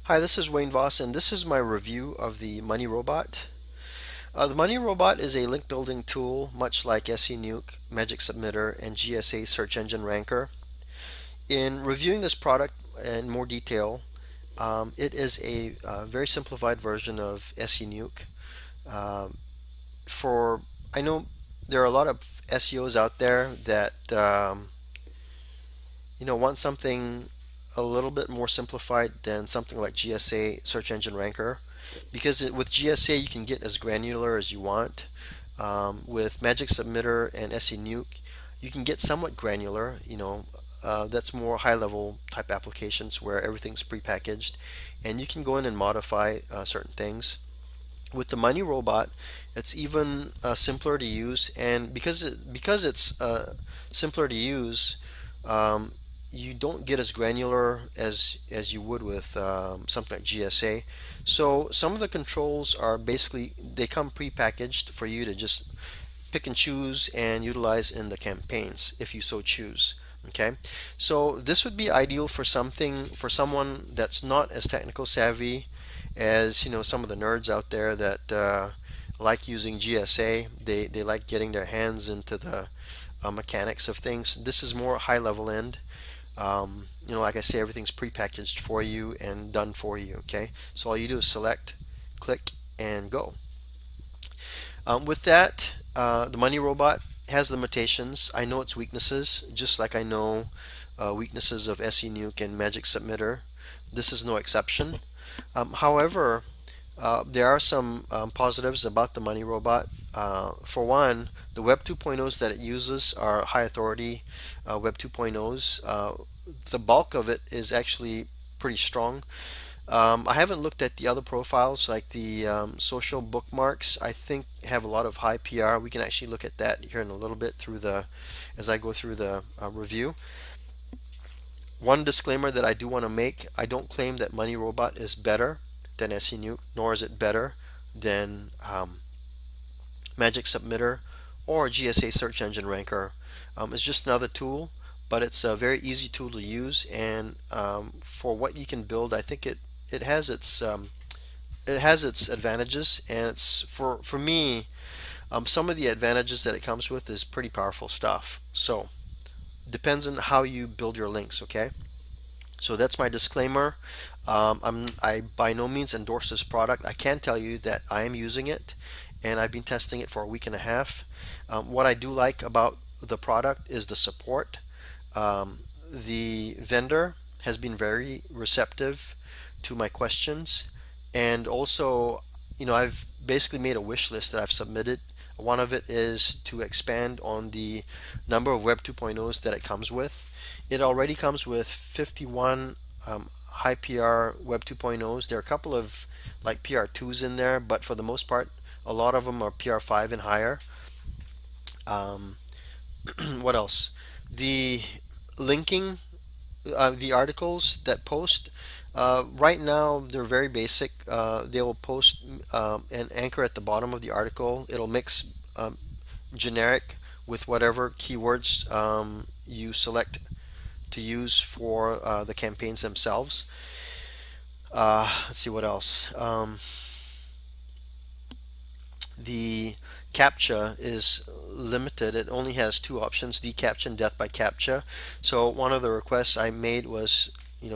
Hi, this is Wayne Voss, and this is my review of the Money Robot. The Money Robot is a link building tool, much like SENuke, Magic Submitter, and GSA Search Engine Ranker. In reviewing this product in more detail, it is a very simplified version of SENuke. Um, for I know there are a lot of SEOs out there that want something a little bit more simplified than something like GSA Search Engine Ranker, because with GSA you can get as granular as you want. With Magic Submitter and SENuke, you can get somewhat granular. That's more high-level type applications where everything's prepackaged, and you can go in and modify certain things. With the Money Robot, it's even simpler to use, and because it's simpler to use, um, you don't get as granular as you would with something like GSA. So some of the controls are basically they come pre-packaged for you to just pick and choose and utilize in the campaigns if you so choose. Okay, so this would be ideal for someone that's not as technical savvy as some of the nerds out there that like using GSA. They like getting their hands into the mechanics of things. This is more high level end. Like I say, everything's prepackaged for you and done for you. Okay, so all you do is select, click, and go. With that, the Money Robot has limitations. I know its weaknesses, just like I know weaknesses of SENuke and Magic Submitter. This is no exception. However, there are some positives about the Money Robot. For one, the Web 2.0s that it uses are high authority Web 2.0s. The bulk of it is actually pretty strong. I haven't looked at the other profiles like the social bookmarks. I think have a lot of high PR. We can actually look at that here in a little bit as I go through the review. One disclaimer that I do want to make: I don't claim that Money Robot is better than SENuke, nor is it better than Magic Submitter or GSA Search Engine Ranker. It's just another tool, but it's a very easy tool to use, and for what you can build, I think it has its advantages, and it's for me, some of the advantages that it comes with is pretty powerful stuff. So depends on how you build your links. Okay, so that's my disclaimer. I by no means endorse this product. I can tell you that I am using it, and I've been testing it for a week and a half. What I do like about the product is the support. The vendor has been very receptive to my questions, and also, I've basically made a wish list that I've submitted. One of it is to expand on the number of Web 2.0s that it comes with. It already comes with 51 high PR Web 2.0s. There are a couple of like PR2s in there, but for the most part, a lot of them are PR5 and higher. Um, what else? The linking, the articles that post, right now they're very basic. They will post an anchor at the bottom of the article. It'll mix generic with whatever keywords you select to use for the campaigns themselves. Let's see what else. The CAPTCHA is limited. It only has two options: deCAPTCHA and death by CAPTCHA. So one of the requests I made was,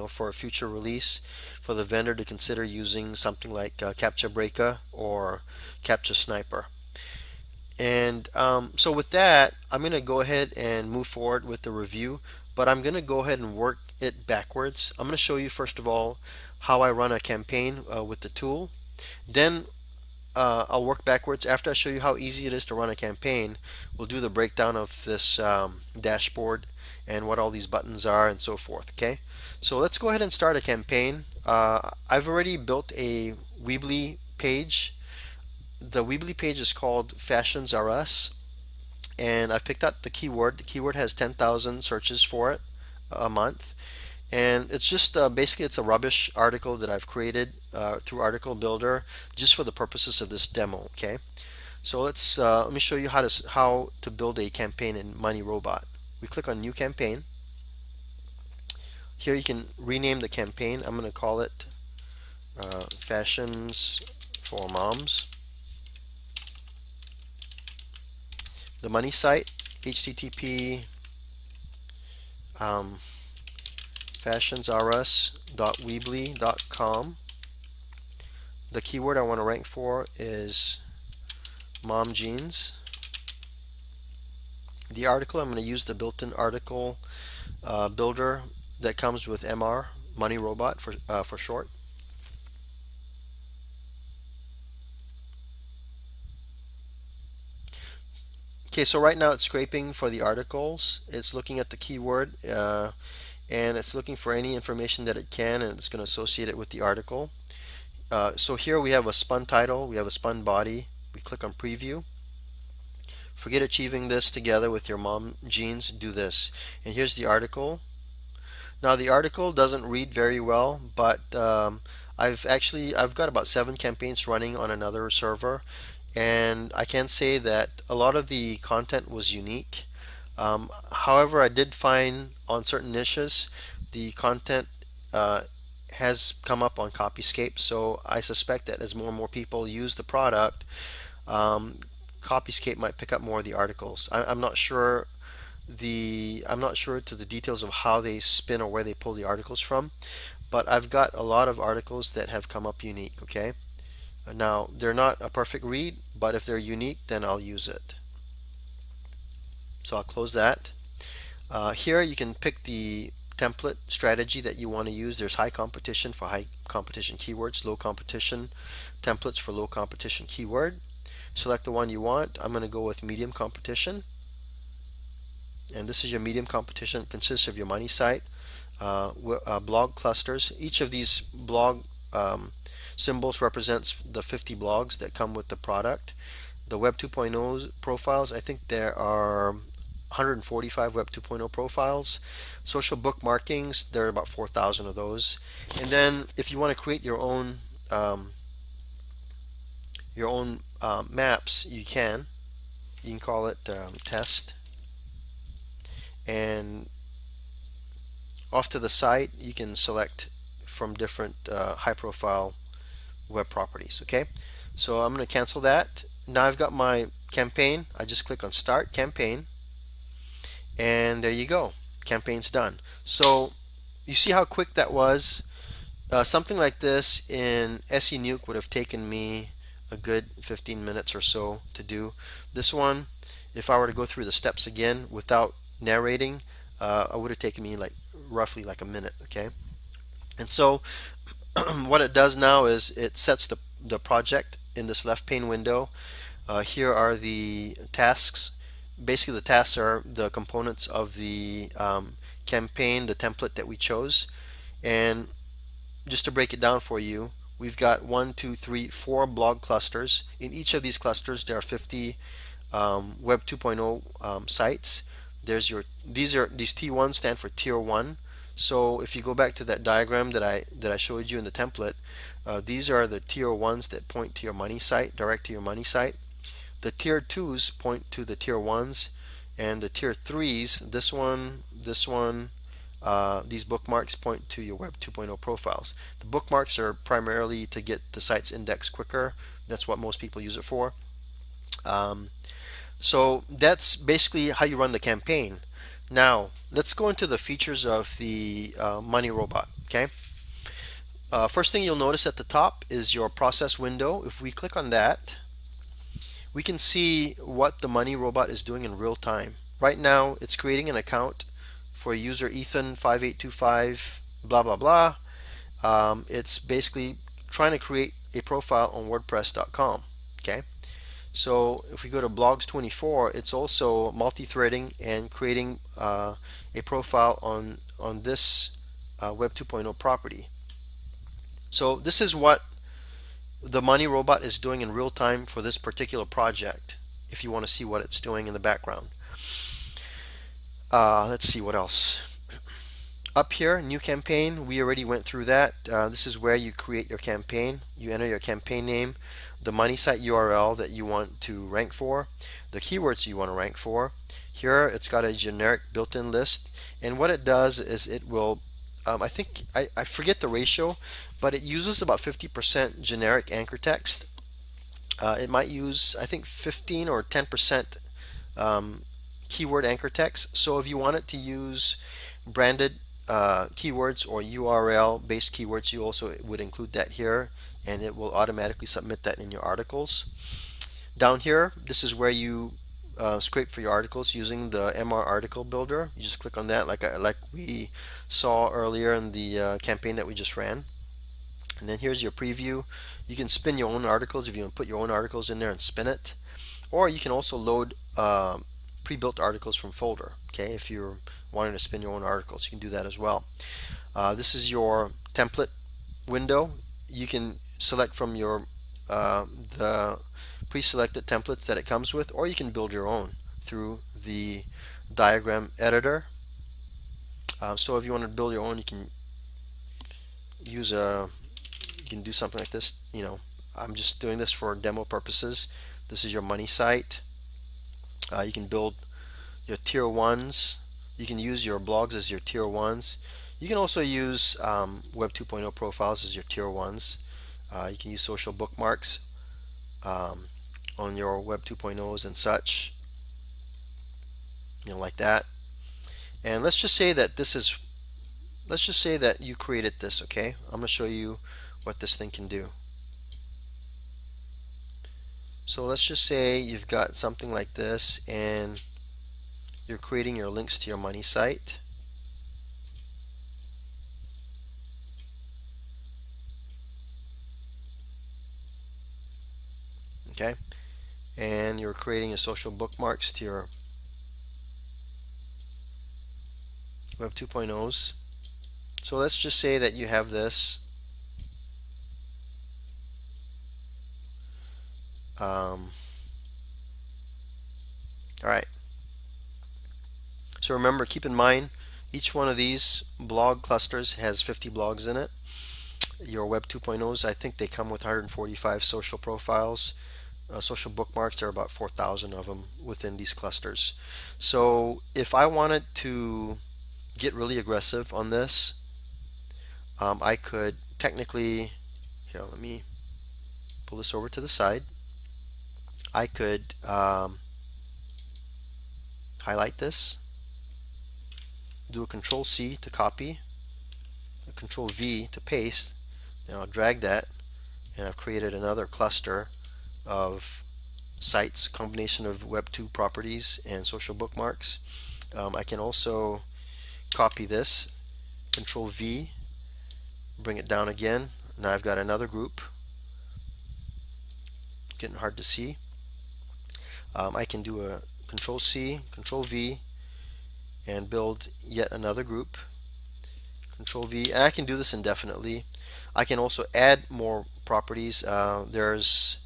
for a future release, for the vendor to consider using something like CAPTCHA Breaker or CAPTCHA Sniper. And so with that, I'm going to go ahead and move forward with the review, but I'm going to go ahead and work it backwards. I'm going to show you first of all how I run a campaign with the tool. Then I'll work backwards. After I show you how easy it is to run a campaign, we'll do the breakdown of this dashboard and what all these buttons are and so forth. Okay, so let's go ahead and start a campaign. I've already built a Weebly page. The Weebly page is called Fashions R Us, and I've picked out the keyword. The keyword has 10,000 searches for it a month, and it's just basically it's a rubbish article that I've created through Article Builder just for the purposes of this demo. Okay, so let me show you how to build a campaign in Money Robot. We click on New Campaign. Here you can rename the campaign. I'm going to call it fashions for moms. The money site, http fashionsrs.weebly.com. The keyword I want to rank for is mom jeans. The article, I'm going to use the built-in article builder that comes with MR, Money Robot for short. Okay, so right now it's scraping for the articles. It's looking at the keyword and it's looking for any information that it can, and it's going to associate it with the article. So here we have a spun title, we have a spun body. We click on preview. Forget achieving this together with your mom jeans, do this. And here's the article. Now the article doesn't read very well, but I've got about 7 campaigns running on another server, and I can say that a lot of the content was unique. However, I did find on certain niches the content has come up on Copyscape, so I suspect that as more and more people use the product, Copyscape might pick up more of the articles. I'm not sure to the details of how they spin or where they pull the articles from, but I've got a lot of articles that have come up unique. Okay, now they're not a perfect read, but if they're unique, then I'll use it. So I'll close that. Here you can pick the template strategy that you want to use. There's high competition for high competition keywords, low competition templates for low competition keyword. Select the one you want. I'm going to go with medium competition. And this is your medium competition. It consists of your money site, blog clusters. Each of these blog symbols represents the 50 blogs that come with the product. The Web 2.0 profiles, I think there are 145 Web 2.0 profiles. Social bookmarkings, there are about 4,000 of those. And then if you want to create your own maps, you can. You can call it test. And off to the side, you can select from different high-profile web properties. Okay, so I'm going to cancel that. Now I've got my campaign. I just click on Start Campaign, and there you go. Campaign's done. So you see how quick that was. Something like this in SENuke would have taken me a good 15 minutes or so to do. This one, if I were to go through the steps again without narrating, it would have taken me roughly a minute. Okay, and so what it does now is it sets the project in this left pane window. Here are the tasks. Basically, the tasks are the components of the campaign, the template that we chose. And just to break it down for you, we've got 1, 2, 3, 4 blog clusters. In each of these clusters, there are 50 Web 2.0 sites. These T1s stand for Tier 1. So if you go back to that diagram that I showed you in the template, these are the Tier 1s that point to your money site, direct to your money site. The Tier 2s point to the Tier 1s, and the Tier 3s, this one, these bookmarks point to your Web 2.0 profiles. The bookmarks are primarily to get the sites indexed quicker. That's what most people use it for. So that's basically how you run the campaign. Now let's go into the features of the Money Robot. Okay. First thing you'll notice at the top is your process window. If we click on that, we can see what the Money Robot is doing in real time. Right now, it's creating an account for user Ethan5825 blah blah blah. It's basically trying to create a profile on WordPress.com. Okay. So if we go to blogs 24, it's also multi-threading and creating a profile on this Web 2.0 property. So this is what the Money Robot is doing in real time for this particular project, if you want to see what it's doing in the background. Let's see what else. Up here, new campaign, we already went through that. This is where you create your campaign. You enter your campaign name, the money site URL that you want to rank for, the keywords you want to rank for. Here it's got a generic built-in list, and what it does is it will I forget the ratio, but it uses about 50% generic anchor text. It might use, I think, 15 or 10% keyword anchor text. So if you want it to use branded keywords or URL based keywords, you also would include that here, and it will automatically submit that in your articles. Down here, this is where you scrape for your articles using the MR article builder. You just click on that like we saw earlier in the campaign that we just ran. And then here's your preview. You can spin your own articles if you want to put your own articles in there and spin it. Or you can also load pre-built articles from folder. Okay, if you're wanting to spin your own articles, you can do that as well. This is your template window. You can select from your the pre-selected templates that it comes with, or you can build your own through the diagram editor. So if you want to build your own, you can use you can do something like this. You know, I'm just doing this for demo purposes. This is your money site. You can build your tier ones. You can use your blogs as your tier ones. You can also use Web 2.0 profiles as your tier ones. You can use social bookmarks on your Web 2.0s and such, you know, like that. And let's just say that let's just say that you created this. Okay, I'm going to show you what this thing can do. So let's just say you've got something like this and you're creating your links to your money site. Okay, and you're creating your social bookmarks to your Web 2.0s. So let's just say that you have this. All right. So remember, keep in mind, each one of these blog clusters has 50 blogs in it. Your Web 2.0s, I think they come with 145 social profiles. Social bookmarks, there are about 4,000 of them within these clusters. So if I wanted to get really aggressive on this, I could technically, here, let me pull this over to the side. I could highlight this, do a Control C to copy, a Control V to paste, and I'll drag that, and I've created another cluster of sites, combination of Web 2 properties and social bookmarks. I can also copy this, Control V, bring it down again. Now I've got another group. Getting hard to see. I can do a Control C, Control V, and build yet another group. Control V, and I can do this indefinitely. I can also add more properties. There's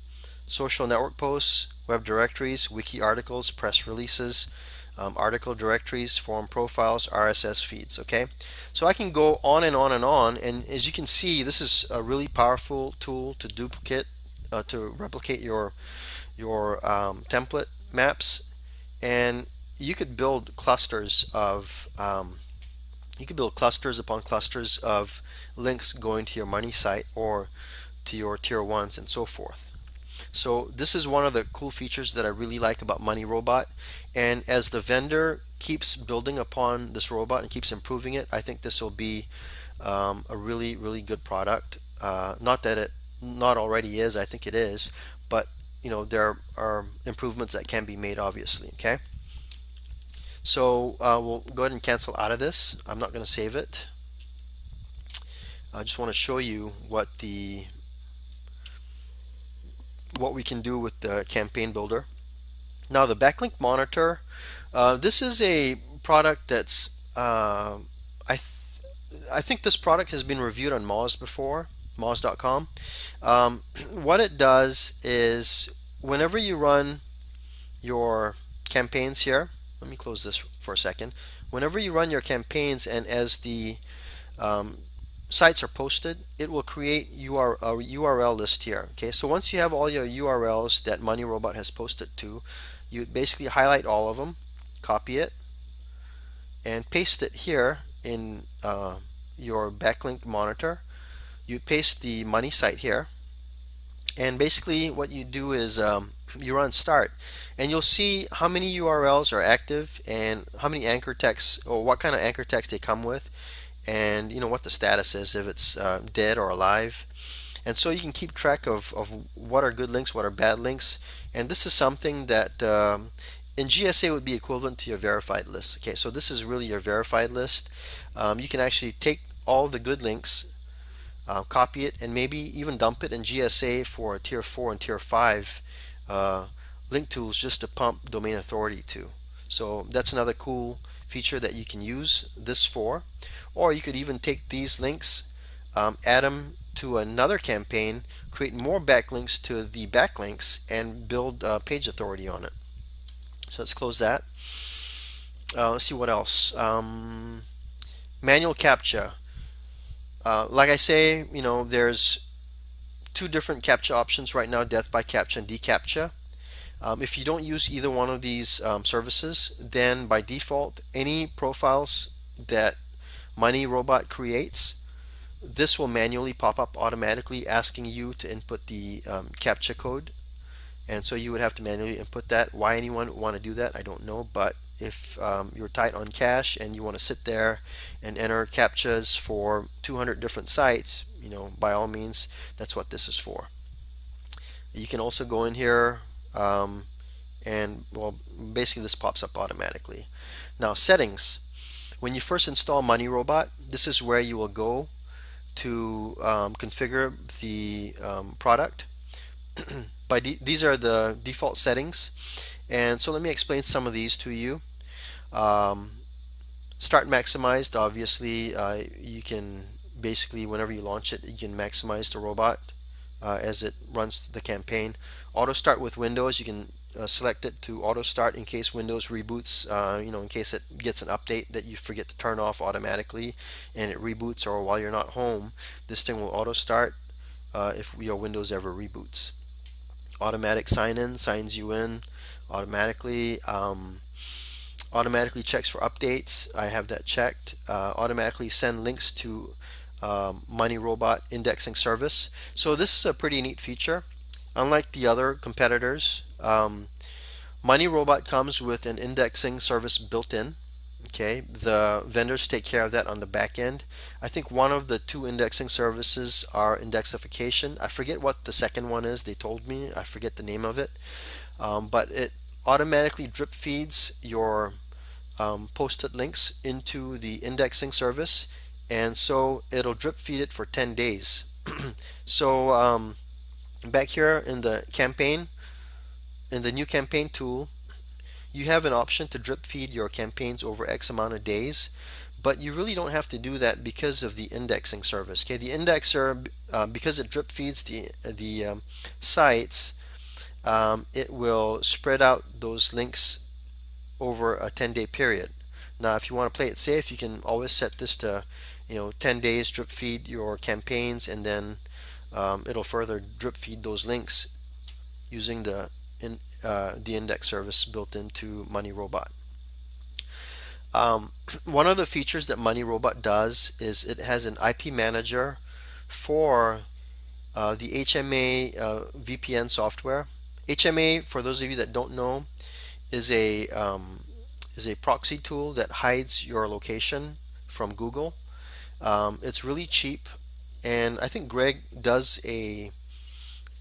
social network posts, web directories, wiki articles, press releases, article directories, forum profiles, RSS feeds. Okay, so I can go on and on and on, and as you can see, this is a really powerful tool to replicate your template maps, and you could build clusters of upon clusters of links going to your money site or to your tier ones and so forth. So this is one of the cool features that I really like about Money Robot, and as the vendor keeps building upon this robot and keeps improving it, I think this will be a really good product. Not that it not already is, I think it is, but you know, there are improvements that can be made, obviously. Okay, so we'll go ahead and cancel out of this. I'm not going to save it. I just want to show you what we can do with the campaign builder. Now the backlink monitor, this is a product that's I think this product has been reviewed on Moz before, Moz.com. What it does is whenever you run your campaigns here, let me close this for a second. Whenever you run your campaigns and as the sites are posted, it will create a URL list here. Okay, so once you have all your URLs that Money Robot has posted to, you basically highlight all of them, copy it, and paste it here in your backlink monitor. You paste the money site here, and basically what you do is you run start, and you'll see how many URLs are active and how many anchor texts or what kind of anchor text they come with, and what the status is, if it's dead or alive. And so you can keep track of what are good links, what are bad links. And this is something that in GSA would be equivalent to your verified list. Okay, so this is really your verified list. You can actually take all the good links, copy it, and maybe even dump it in GSA for tier 4 and tier 5 link tools just to pump domain authority to. So that's another cool feature that you can use this for. Or you could even take these links, add them to another campaign, create more backlinks to the backlinks, and build page authority on it. So let's close that. Let's see what else. Manual CAPTCHA. Like I say, there's two different CAPTCHA options right now: death by CAPTCHA and deCAPTCHA. If you don't use either one of these services, then by default, any profiles that MoneyRobot creates, this will manually pop up automatically asking you to input the CAPTCHA code. And so you would have to manually input that. Why anyone would want to do that, I don't know. But if you're tight on cash and you want to sit there and enter CAPTCHAs for 200 different sites, by all means, that's what this is for. You can also go in here and, well, basically this pops up automatically. Now, settings. When you first install MoneyRobot, this is where you will go to configure the product. These are the default settings, and so let me explain some of these to you. Start maximized. Obviously, you can basically, whenever you launch it, you can maximize the robot as it runs the campaign. Auto start with Windows, you can select it to auto start in case Windows reboots, in case it gets an update that you forget to turn off automatically and it reboots, or while you're not home, this thing will auto start if your Windows ever reboots. Automatic sign-in signs you in automatically. Automatically checks for updates. I have that checked. Automatically send links to MoneyRobot indexing service. So this is a pretty neat feature. Unlike the other competitors, MoneyRobot comes with an indexing service built in. Okay, the vendors take care of that on the back end. I think one of the two indexing services are Indexification. I forget what the second one is. They told me. I forget the name of it. But it automatically drip feeds your posted links into the indexing service, and so it'll drip feed it for 10 days. So back here in the campaign, in the new campaign tool, you have an option to drip feed your campaigns over X amount of days, but you really don't have to do that because of the indexing service. Okay, the indexer, because it drip feeds the sites, it will spread out those links over a 10-day period. Now, if you want to play it safe, you can always set this to 10 days drip feed your campaigns, and then it'll further drip feed those links using the index service built into MoneyRobot. One of the features that MoneyRobot does is it has an IP manager for the HMA VPN software. HMA, for those of you that don't know, is a proxy tool that hides your location from Google. It's really cheap, and I think Greg does a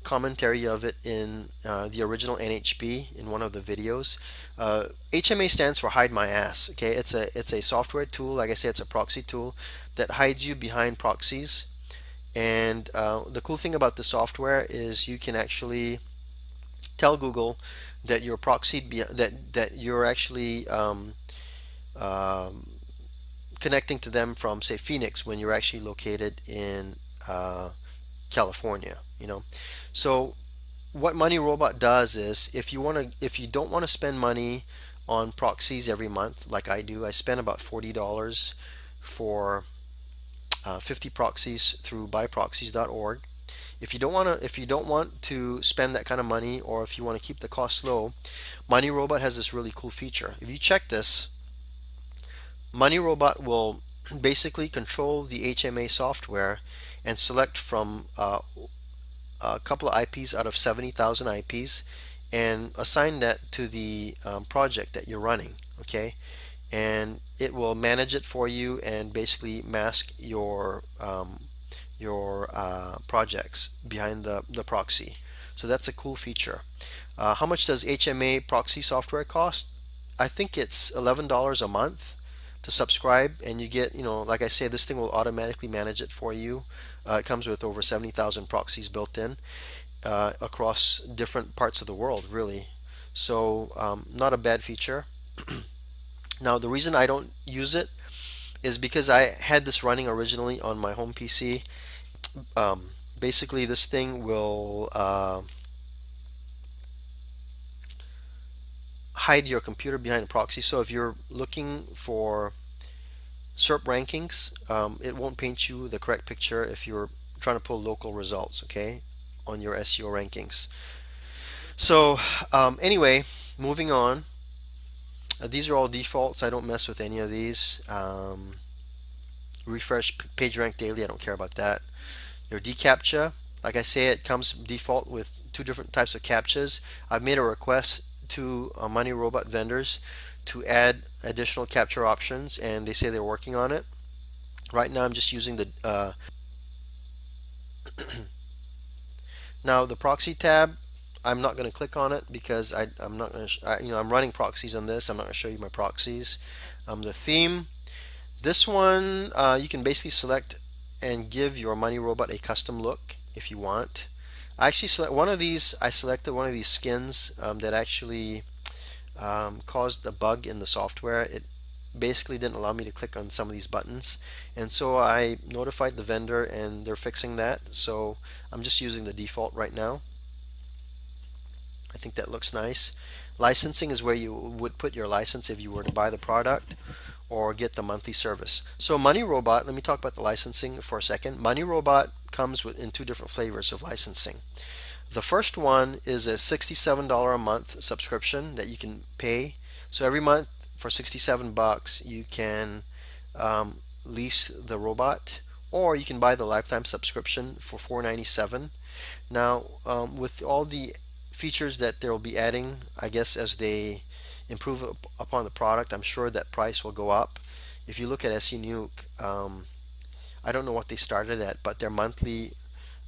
commentary of it in the original NHB in one of the videos. HMA stands for Hide My Ass. Okay, it's a software tool. Like I say, it's a proxy tool that hides you behind proxies. And the cool thing about the software is you can actually tell Google that you're proxied, that you're actually connecting to them from, say, Phoenix, when you're actually located in California. So what MoneyRobot does is, if you don't want to spend money on proxies every month, like I do, I spend about $40 for 50 proxies through buyproxies.org. If you don't want to spend that kind of money, or if you want to keep the cost low, MoneyRobot has this really cool feature. If you check this, MoneyRobot will basically control the HMA software, and select from a couple of IPs out of 70,000 IPs and assign that to the project that you're running. Okay, and it will manage it for you and basically mask your projects behind the proxy. So that's a cool feature. How much does HMA proxy software cost? I think it's $11 a month to subscribe, and you get, like I say, this thing will automatically manage it for you. It comes with over 70,000 proxies built in across different parts of the world, really. So not a bad feature. Now, the reason I don't use it is because I had this running originally on my home PC. Basically, this thing will hide your computer behind a proxy. So if you're looking for SERP rankings, it won't paint you the correct picture if you're trying to pull local results, okay, on your SEO rankings. So anyway, moving on. These are all defaults. I don't mess with any of these. Refresh PageRank daily. I don't care about that. Your DCAPTCHA, like I say, it comes default with two different types of CAPTCHAs. I've made a request to Money Robot vendors to add additional capture options, and they say they're working on it. Right now, I'm just using the now the proxy tab. I'm not going to click on it because I'm not going to. I'm running proxies on this. I'm not going to show you my proxies. The theme. This one you can basically select and give your Money Robot a custom look if you want. I actually select one of these. I selected one of these skins that actually caused a bug in the software. It basically didn't allow me to click on some of these buttons, and so I notified the vendor and they're fixing that. So I'm just using the default right now. I think that looks nice. Licensing is where you would put your license if you were to buy the product or get the monthly service. So Money Robot, let me talk about the licensing for a second. Money Robot comes in two different flavors of licensing. The first one is a $67 a month subscription that you can pay. So every month for 67 bucks you can lease the robot, or you can buy the lifetime subscription for $4.97. Now with all the features that they'll be adding, I guess as they improve upon the product, I'm sure that price will go up. If you look at SE Nuke, I don't know what they started at, but their monthly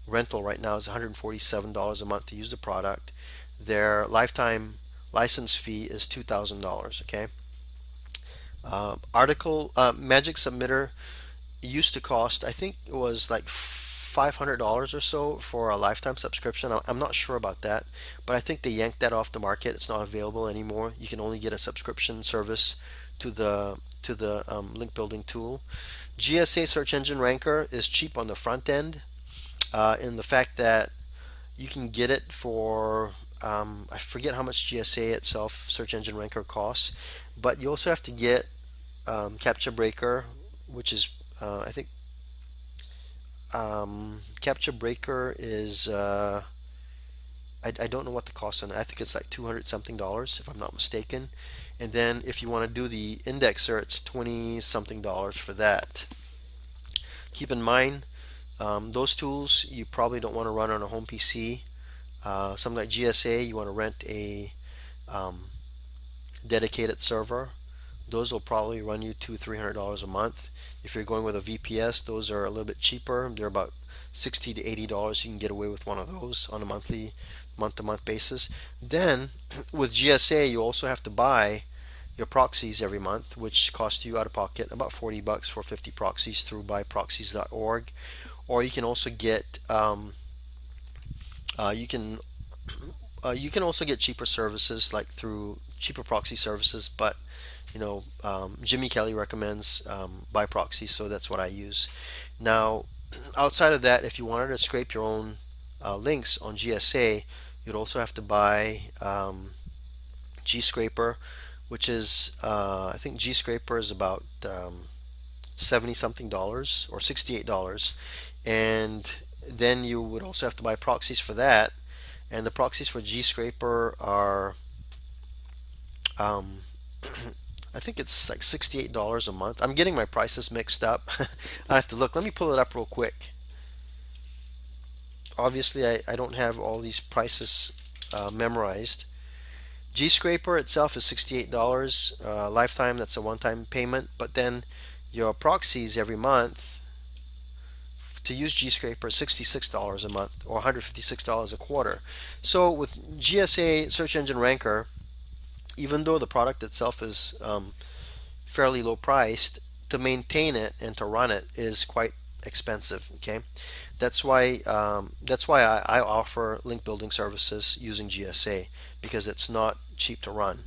rental right now is $147 a month to use the product. Their lifetime license fee is $2,000. Okay. Magic Submitter used to cost, I think it was like $500 or so for a lifetime subscription. I'm not sure about that, but I think they yanked that off the market. It's not available anymore. You can only get a subscription service to the link building tool. GSA Search Engine Ranker is cheap on the front end, in the fact that you can get it for I forget how much GSA itself, Search Engine Ranker, costs, but you also have to get CAPTCHA Breaker, which is I think CAPTCHA Breaker is I don't know what the cost on it. I think it's like 200 something dollars if I'm not mistaken. And then if you want to do the indexer, it's 20 something dollars for that. Keep in mind, those tools you probably don't want to run on a home PC. Something like GSA, you want to rent a dedicated server. Those will probably run you $200-300 a month. If you're going with a VPS, those are a little bit cheaper. They're about $60 to $80. You can get away with one of those on a month-to-month basis. Then with GSA, you also have to buy your proxies every month, which cost you out of pocket about 40 bucks for 50 proxies through buyproxies.org. Or you can also get you can also get cheaper services, like through cheaper proxy services, but Jimmy Kelly recommends buy proxies, so that's what I use. Now, outside of that, if you wanted to scrape your own links on GSA, you'd also have to buy GScraper, which is I think GScraper is about 70 something dollars or $68, and then you would also have to buy proxies for that, and the proxies for GScraper are I think it's like $68 a month. I'm getting my prices mixed up. I have to look. Let me pull it up real quick. obviously I don't have all these prices memorized. GScraper itself is $68 lifetime. That's a one-time payment, but then your proxies every month to use GScraper is $66 a month or $156 a quarter. So with GSA Search Engine Ranker, even though the product itself is fairly low priced, to maintain it and to run it is quite expensive. Okay, that's why I offer link building services using GSA, because it's not cheap to run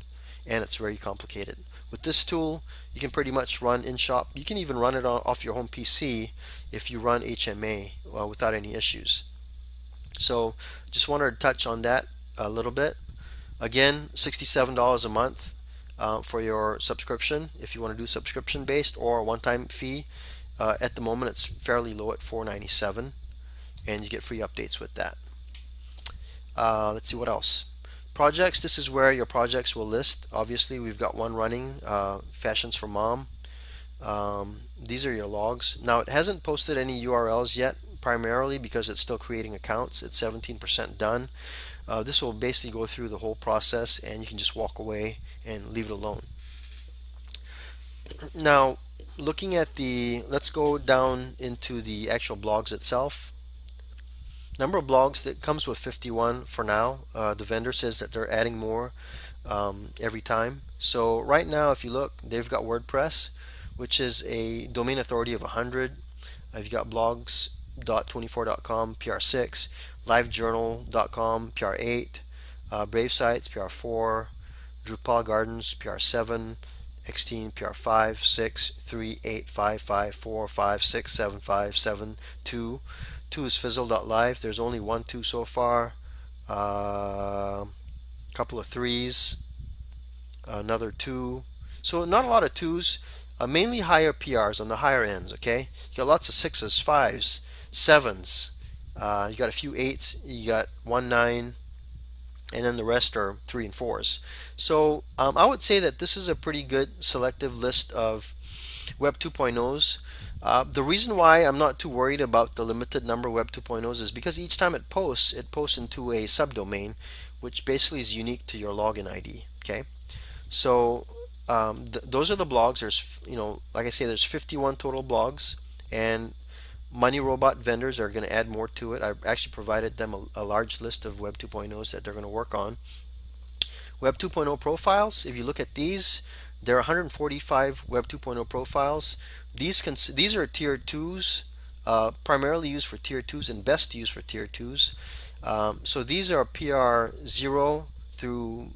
and it's very complicated. With this tool, you can pretty much run in shop. You can even run it off your home PC if you run HMA without any issues. So just wanted to touch on that a little bit. Again, $67 a month for your subscription if you want to do subscription based, or a one-time fee. At the moment it's fairly low at $4.97, and you get free updates with that. Let's see what else. Projects, this is where your projects will list. Obviously we've got one running, Fashions for Mom. These are your logs. Now it hasn't posted any URLs yet, primarily because it's still creating accounts. It's 17% done. This will basically go through the whole process, and you can just walk away and leave it alone. Now looking at let's go down into the actual blogs itself. Number of blogs, that comes with 51 for now. The vendor says that they're adding more every time. So right now if you look, they've got WordPress, which is a domain authority of 100. You've got blogs.24.com PR6, livejournal.com PR8, Brave Sites PR4, Drupal Gardens PR7, Xteen PR5, 6, 3, 8, 5, 5, 4, 5, 6, 7, 5, 7, 2. 2 is Fizzle.live. There's only 1 2 so far. Couple of 3s, another 2. So not a lot of 2s. Mainly higher PRs on the higher ends. Okay, you got lots of 6s, 5s, 7s. You got a few 8s. You got 1 9, and then the rest are 3 and 4s. So I would say that this is a pretty good selective list of Web 2.0s. The reason why I'm not too worried about the limited number of Web 2.0s is because each time it posts into a subdomain, which basically is unique to your login ID. Okay, so those are the blogs. There's, like I say, there's 51 total blogs, and Money Robot vendors are going to add more to it. I've actually provided them a large list of Web 2.0s that they're going to work on. Web 2.0 profiles, if you look at these, there are 145 Web 2.0 profiles. These are tier 2s, primarily used for tier 2s and best used for tier 2s. So these are PR0 through,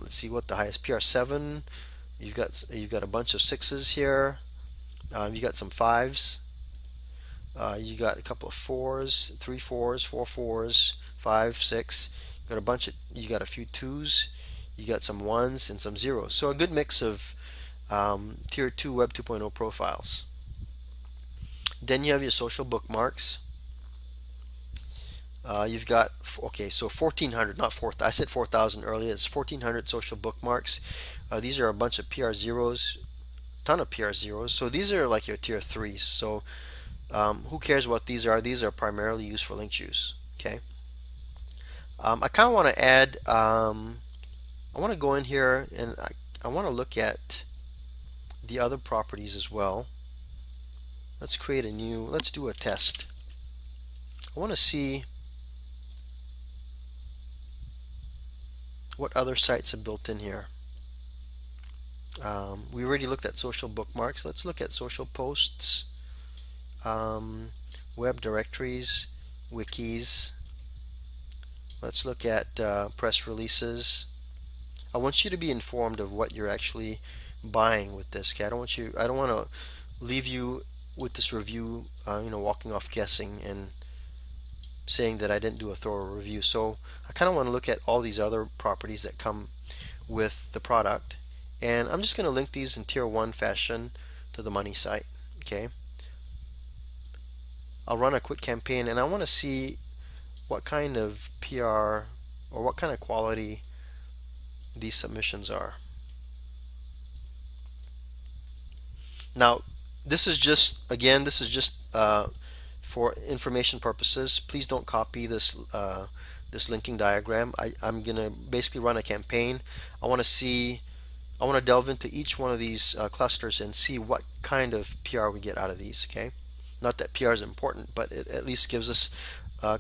let's see what the highest, PR7. You've got a bunch of 6s here. You got some 5s. You got a couple of 4s, 3 4s, 4 4s, 5 6. You got a few 2s. You got some 1s and some 0s. So a good mix of tier 2 Web 2.0 profiles. Then you have your social bookmarks. You've got, okay, so 1,400, not 4,000. I said 4,000 earlier. It's 1,400 social bookmarks. These are a bunch of PR0s, ton of PR0s. So these are like your tier 3s. So who cares what these are? These are primarily used for link juice. Okay. I kind of want to add. I want to go in here and I want to look at the other properties as well. Let's create a new. Let's do a test. I want to see what other sites are built in here. We already looked at social bookmarks. Let's look at social posts, web directories, wikis. Let's look at press releases. I want you to be informed of what you're actually buying with this. Okay, I don't want to leave you with this review, walking off guessing and saying that I didn't do a thorough review. So I kind of want to look at all these other properties that come with the product, and I'm just going to link these in tier 1 fashion to the money site. Okay, I'll run a quick campaign, and I want to see what kind of PR or what kind of quality these submissions are. Now this is just for information purposes, please don't copy this this linking diagram. I'm gonna basically run a campaign. I want to see, I want to delve into each one of these clusters and see what kind of PR we get out of these. Okay, not that PR is important, but it at least gives us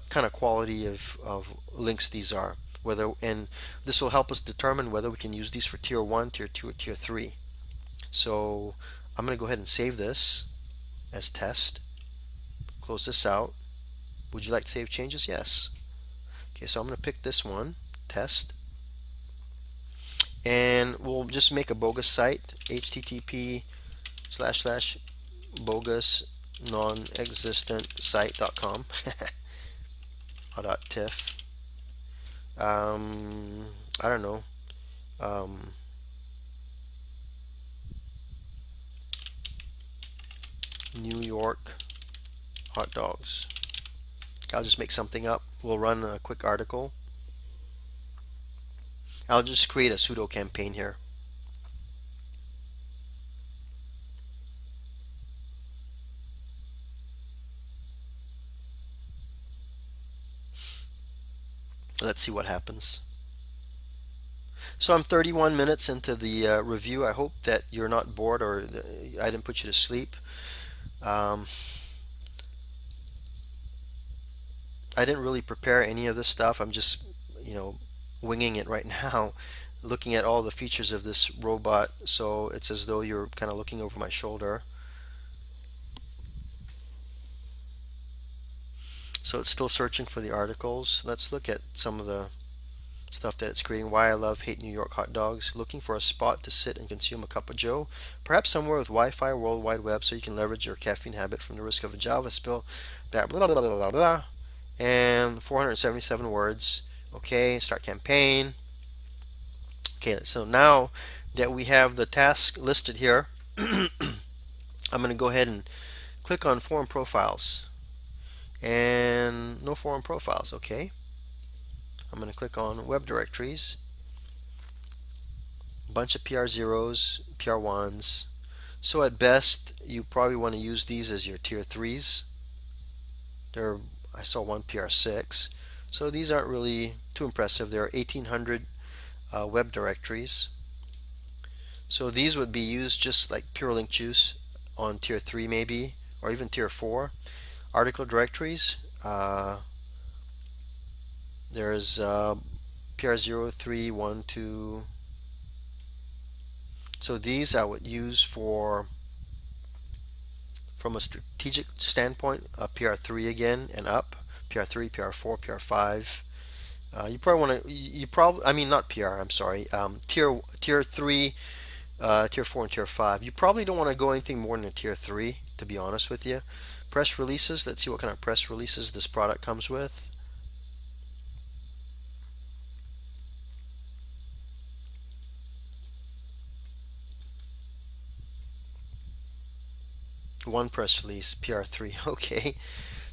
kind of quality of links these are. Whether, and this will help us determine whether we can use these for tier 1, tier 2, or tier 3. So I'm going to go ahead and save this as test. Close this out. Would you like to save changes? Yes. Okay, so I'm going to pick this one, test, and we'll just make a bogus site, http:// non-existent site.com .tiff. I don't know. New York hot dogs. I'll just make something up. We'll run a quick article. I'll just create a pseudo campaign here. Let's see what happens. So I'm 31 minutes into the review. I hope that you're not bored or I didn't put you to sleep. I didn't really prepare any of this stuff. I'm just, winging it right now, looking at all the features of this robot. So it's as though you're kind of looking over my shoulder. So it's still searching for the articles. Let's look at some of the stuff that it's creating. Why I love hate New York hot dogs. Looking for a spot to sit and consume a cup of joe. Perhaps somewhere with Wi-Fi, World Wide Web, so you can leverage your caffeine habit from the risk of a Java spill. Blah, blah, blah, blah, blah, blah. And 477 words. Okay, start campaign. Okay, so now that we have the task listed here, I'm going to go ahead and click on forum profiles. And no forum profiles. Okay. I'm going to click on web directories. A bunch of PR0s, PR1s. So at best, you probably want to use these as your tier 3s. I saw one PR6. So these aren't really too impressive. There are 1,800 web directories. So these would be used just like pure link juice on tier 3 maybe, or even tier 4. Article directories. There's PR0, 3, 1, 2. So these I would use for, from a strategic standpoint, PR3 again and up. PR3, PR4, PR5. You probably want to, I mean not PR, I'm sorry, tier 3, tier 4, and tier 5. You probably don't want to go anything more than a tier 3, to be honest with you. Press releases, let's see what kind of press releases this product comes with. One press release, PR3. Okay,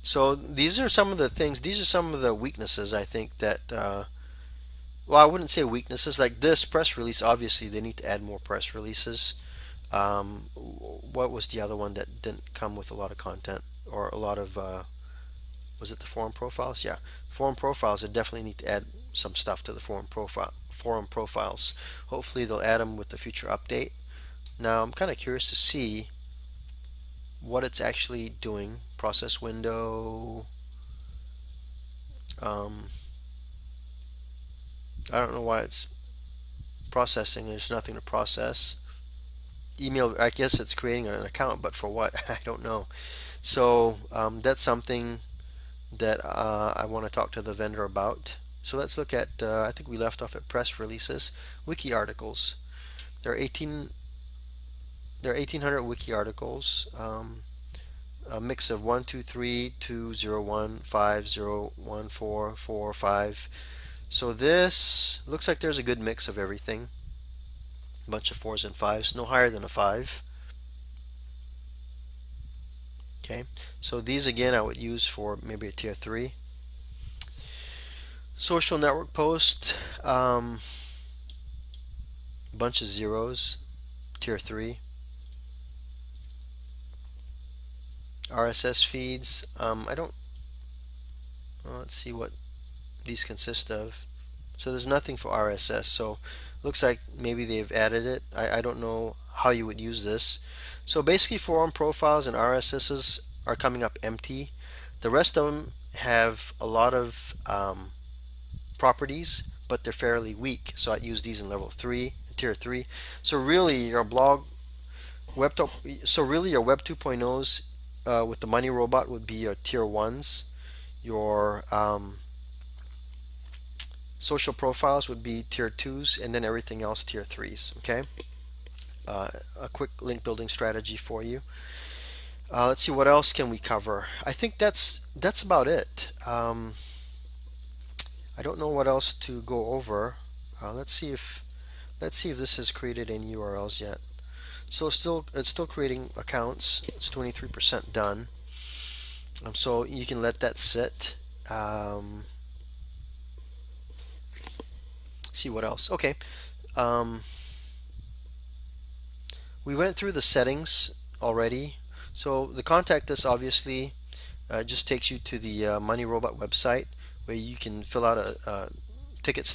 so these are some of the things, these are some of the weaknesses I think that well, I wouldn't say weaknesses. Like this press release, obviously they need to add more press releases. What was the other one that didn't come with a lot of content or a lot of was it the forum profiles? Yeah, forum profiles, they definitely need to add some stuff to the forum profiles. Hopefully they'll add them with the future update. Now I'm kind of curious to see what it's actually doing. Process window. I don't know why it's processing. There's nothing to process. Email, I guess it's creating an account, but for what? I don't know. So that's something that I want to talk to the vendor about. So let's look at, I think we left off at press releases. Wiki articles. There are 1,800 wiki articles. A mix of 1, 2, 3, 2, 0, 1, 5, 0, 1, 4, 4, 5. So this looks like there's a good mix of everything. A bunch of 4s and 5s, no higher than a 5. Okay, so these again I would use for maybe a tier 3. Social network post, bunch of 0s, tier 3. RSS feeds. I don't. Well, let's see what these consist of. So there's nothing for RSS. So looks like maybe they've added it. I don't know how you would use this. So basically, forum profiles and RSSs are coming up empty. The rest of them have a lot of properties, but they're fairly weak. So I'd use these in level 3, tier 3. So really, your blog web top, so really your Web 2.0s with the Money Robot would be your tier 1s. Your social profiles would be tier 2s, and then everything else tier 3s. Okay, a quick link building strategy for you. Let's see, what else can we cover. I think that's about it. I don't know what else to go over. Let's see if this has created any URLs yet. So it's still creating accounts. It's 23% done. So you can let that sit. See what else. Okay. We went through the settings already. So the contact us obviously just takes you to the Money Robot website where you can fill out a ticket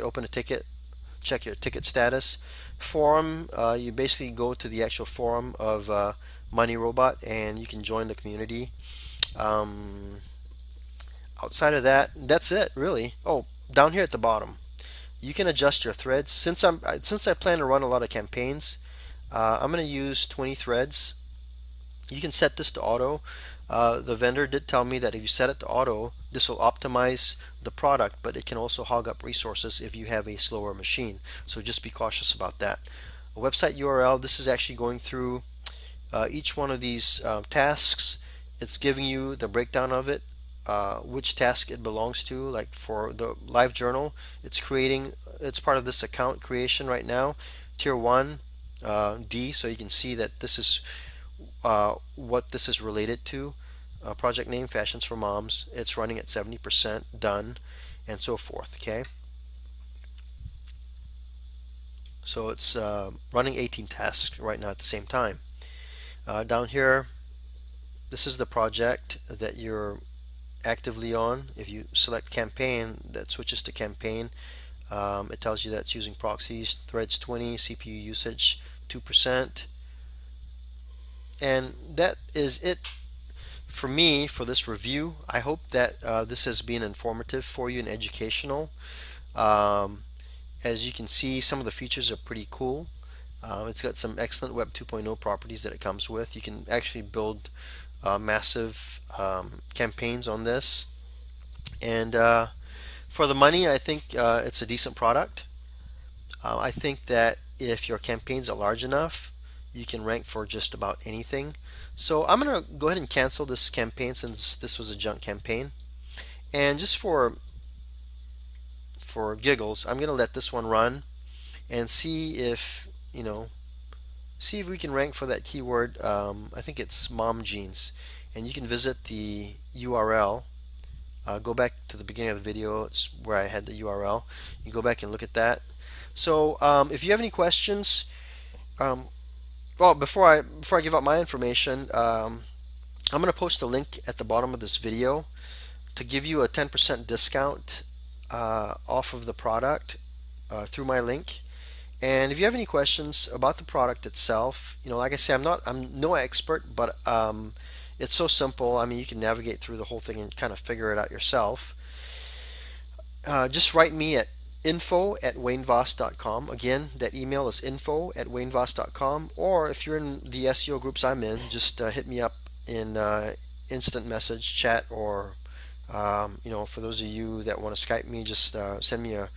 open a ticket, check your ticket status. Forum, you basically go to the actual forum of Money Robot and you can join the community. Outside of that, that's it really. Oh, down here at the bottom, you can adjust your threads. Since I plan to run a lot of campaigns, I'm going to use 20 threads. You can set this to auto. The vendor did tell me that if you set it to auto, this will optimize the product, but it can also hog up resources if you have a slower machine. So just be cautious about that. A website URL, this is actually going through each one of these tasks. It's giving you the breakdown of it, which task it belongs to. Like for the live journal, it's part of this account creation right now, tier 1 D, so you can see that this is what this is related to. Project name Fashions for Moms. It's running at 70% done, and so forth. Okay, so it's running 18 tasks right now at the same time. Down here, this is the project that you're actively on. If you select campaign, that switches to campaign. It tells you that it's using proxies, threads 20, CPU usage 2%. And that is it for me for this review. I hope that this has been informative for you and educational. As you can see, some of the features are pretty cool. It's got some excellent Web 2.0 properties that it comes with. You can actually build massive campaigns on this. And for the money, I think it's a decent product. I think that if your campaigns are large enough, you can rank for just about anything. So I'm going to go ahead and cancel this campaign since this was a junk campaign. And just for giggles, I'm going to let this one run and see if we can rank for that keyword. I think it's mom jeans, and you can visit the URL. Go back to the beginning of the video. It's where I had the URL. You go back and look at that. So if you have any questions, well, before I give out my information, I'm going to post a link at the bottom of this video to give you a 10% discount off of the product through my link. And if you have any questions about the product itself, like I say, I'm no expert, but it's so simple. I mean, you can navigate through the whole thing and kind of figure it out yourself. Just write me at info@waynevoss.com. Again, that email is info@waynevoss.com. Or if you're in the SEO groups I'm in, just hit me up in instant message chat, or for those of you that want to Skype me, just shoot me a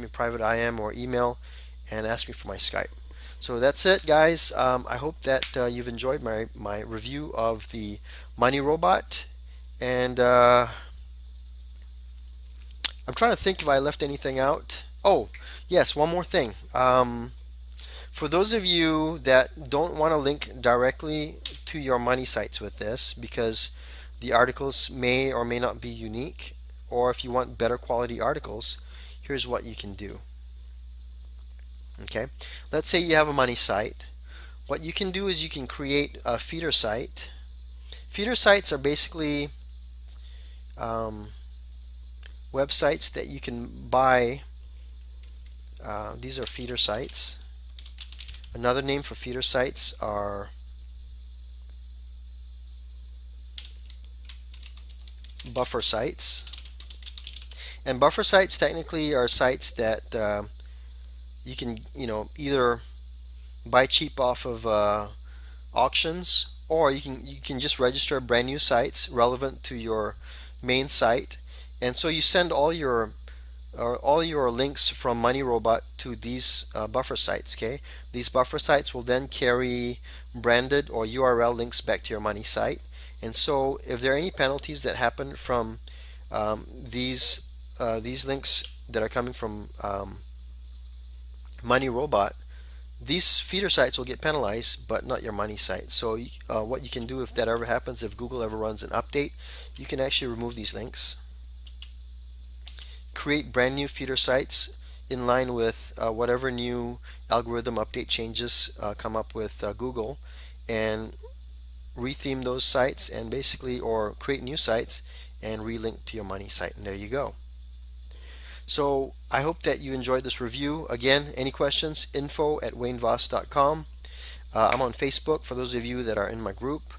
private IM or email and ask me for my Skype. So that's it, guys. I hope that you've enjoyed my review of the Money Robot, and I'm trying to think if I left anything out. Oh, yes, one more thing. For those of you that don't want to link directly to your money sites with this, because the articles may or may not be unique, or if you want better quality articles, here's what you can do. Okay, let's say you have a money site. What you can do is you can create a feeder site, Feeder sites are basically um, websites that you can buy. These are feeder sites. Another name for feeder sites are buffer sites. And buffer sites technically are sites that you can, either buy cheap off of auctions, or you can just register brand new sites relevant to your main site, and so you send all your links from Money Robot to these buffer sites. Okay, these buffer sites will then carry branded or URL links back to your Money site, and so if there are any penalties that happen from these links that are coming from Money Robot, these feeder sites will get penalized, but not your Money site. So what you can do if that ever happens, if Google ever runs an update, you can actually remove these links, create brand new feeder sites in line with whatever new algorithm update changes come up with Google, and retheme those sites, and basically, or create new sites and relink to your Money site, and there you go. So I hope that you enjoyed this review. Again, any questions, info@waynevoss.com. I'm on Facebook for those of you that are in my group.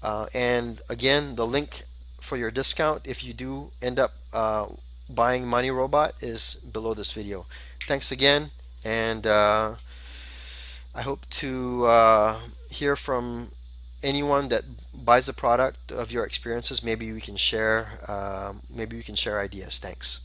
And again, the link for your discount if you do end up buying Money Robot is below this video. Thanks again, and I hope to hear from anyone that buys a product of your experiences. Maybe we can share ideas. Thanks.